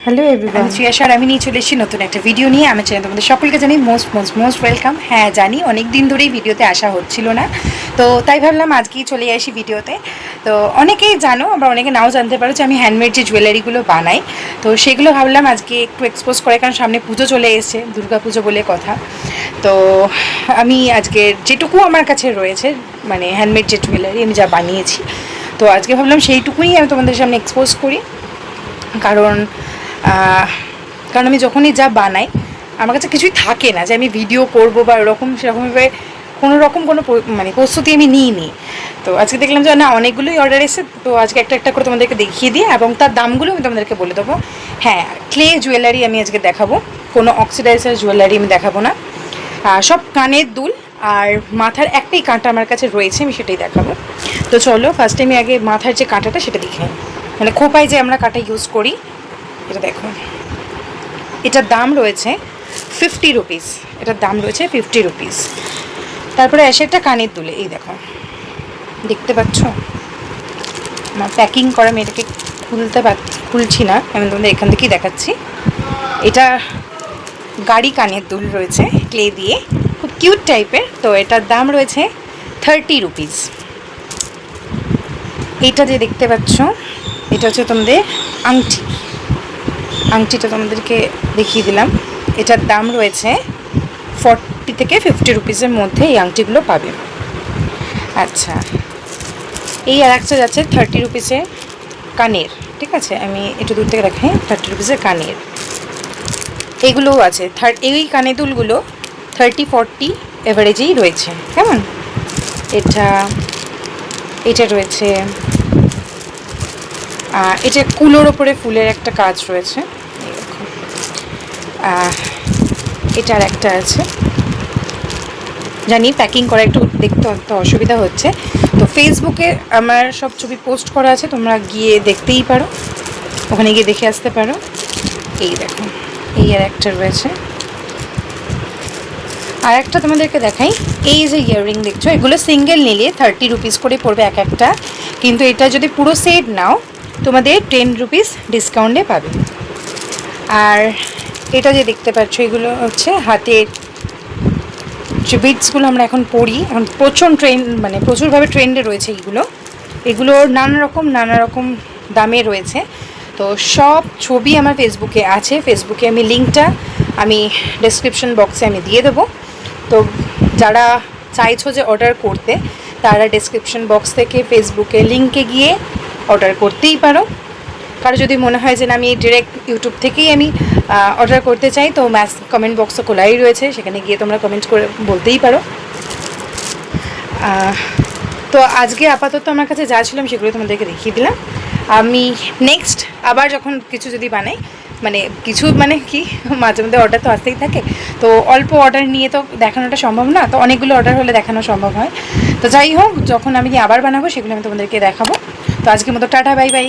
Hello everyone, আমি শ্রেয়াস আর আমি নিয়ে চলে এসেছি নতুন একটা ভিডিও নিয়ে। আমার চ্যানেল তোমাদের সকলকে জানি মোস্ট ওয়েলকাম। হ্যাঁ জানি অনেক দিন ধরেই ভিডিওতে আসা হচ্ছিল না, তো তাই ভাবলাম আজকেই চলে আসি ভিডিওতে। তো অনেকেই জানো, আবার অনেকে নাও জানতে পারো যে আমি হ্যান্ডমেড যে জুয়েলারিগুলো বানাই, তো সেগুলো ভাবলাম আজকে একটু এক্সপোজ করে, কারণ সামনে পুজো চলে এসেছে, দুর্গা পুজো বলে কথা। তো আমি আজকে যেটুকু আমার কাছে রয়েছে, মানে হ্যান্ডমেড যে জুয়েলারি আমি যা বানিয়েছি, তো আজকে ভাবলাম সেইটুকুই আমি তোমাদের সামনে এক্সপোজ করি। কারণ কারণ আমি যখনই যা বানাই আমার কাছে কিছুই থাকে না যে আমি ভিডিও করব বা সেরকমভাবে কোনো রকম কোনো মানে প্রস্তুতি আমি নিইনি। তো আজকে দেখলাম যে না, অনেকগুলোই অর্ডার এসে, তো আজকে একটা একটা করে তোমাদেরকে দেখিয়ে দিই এবং তার দামগুলো আমি তোমাদেরকে বলে দেবো। হ্যাঁ, ক্লে জুয়েলারি আমি আজকে দেখাবো, কোনো অক্সিডাইজার জুয়েলারি আমি দেখাবো না। সব কানের দুল আর মাথার একটাই কাঁটা আমার কাছে রয়েছে, আমি সেটাই দেখাবো। তো চলো ফার্স্টে আমি আগে মাথার যে কাঁটাটা সেটা দেখে, মানে খোপায় যে আমরা কাঁটা ইউজ করি, এটা দেখো। এটার দাম রয়েছে 50 রুপিস, এটার দাম রয়েছে 50 রুপিস। তারপরে আসে একটা কানের দুলে, এই দেখো, দেখতে পাচ্ছ আমার প্যাকিং করা, আমি এটাকে খুলছি না, আমি তোমাদের এখান থেকেই দেখাচ্ছি। এটা গাড়ি কানের দুল রয়েছে ক্লে দিয়ে, খুব কিউট টাইপের। তো এটার দাম রয়েছে 30 রুপিস। এইটা যে দেখতে পাচ্ছ, এটা হচ্ছে তোমাদের আংটি, আংটিটা তোমাদেরকে দেখিয়ে দিলাম। এটার দাম রয়েছে 40 থেকে 50 রুপিসের মধ্যে এই আংটিগুলো পাবে। আচ্ছা, এই আর একটা যাচ্ছে 30 রুপিসের কানের, ঠিক আছে, আমি একটু দূর থেকে দেখাই। 30 রুপিসের কানের এইগুলোও আছে। এই কানের দুলগুলো 30-40 এভারেজেই রয়েছে, কেমন। এটা রয়েছে, এটা কুলোর ওপরে ফুলের একটা কাজ রয়েছে, এটার একটা আছে। জানি প্যাকিং করা একটু দেখতে অত অসুবিধা হচ্ছে, তো ফেসবুকে আমার সব ছবি পোস্ট করা আছে, তোমরা গিয়ে দেখতেই পারো, ওখানে গিয়ে দেখে আসতে পারো। এই দেখো, এই আর একটা রয়েছে। আর একটা তোমাদেরকে দেখাই, এই যে ইয়াররিং দেখছো, এগুলো সিঙ্গেল নিলে 30 রুপিস করে পড়বে এক একটা, কিন্তু এটা যদি পুরো সেট নাও তোমাদের 10 রুপিস ডিসকাউন্টে পাবে। আর এটা যে দেখতে পাচ্ছ, এগুলো হচ্ছে হাতের যে বিটসগুলো আমরা এখন পরি, এখন মানে প্রচুরভাবে ট্রেন্ডে রয়েছে এগুলোর নানা রকম দামে রয়েছে। তো সব ছবি আমার ফেসবুকে আছে, ফেসবুকে আমি লিঙ্কটা আমি ডেসক্রিপশন বক্সে আমি দিয়ে দেবো। তো যারা চাইছো যে অর্ডার করতে, তারা ডেসক্রিপশন বক্স থেকে ফেসবুকে লিঙ্কে গিয়ে অর্ডার করতেই পারো। কারো যদি মনে হয় যে না, আমি ডিরেক্ট ইউটিউব থেকেই আমি অর্ডার করতে চাই, তো কমেন্ট বক্স তো খোলাই রয়েছে, সেখানে গিয়ে তোমরা কমেন্ট করে বলতেই পারো। তো আজকে আপাতত আমার কাছে যা ছিল আমি সেগুলো তোমাদেরকে দেখিয়ে দিলাম। আমি নেক্সট আবার যখন কিছু যদি বানাই, মানে কিছু মানে কি, মাঝে মধ্যে অর্ডার তো আসতেই থাকে, তো অল্প অর্ডার নিয়ে তো দেখানোটা সম্ভব না, তো অনেকগুলো অর্ডার হলে দেখানো সম্ভব হয়। তো যাই হোক, যখন আমি আবার বানাবো সেগুলো আমি তোমাদেরকে দেখাবো। তো আজকের মতো টাটা, বাই বাই।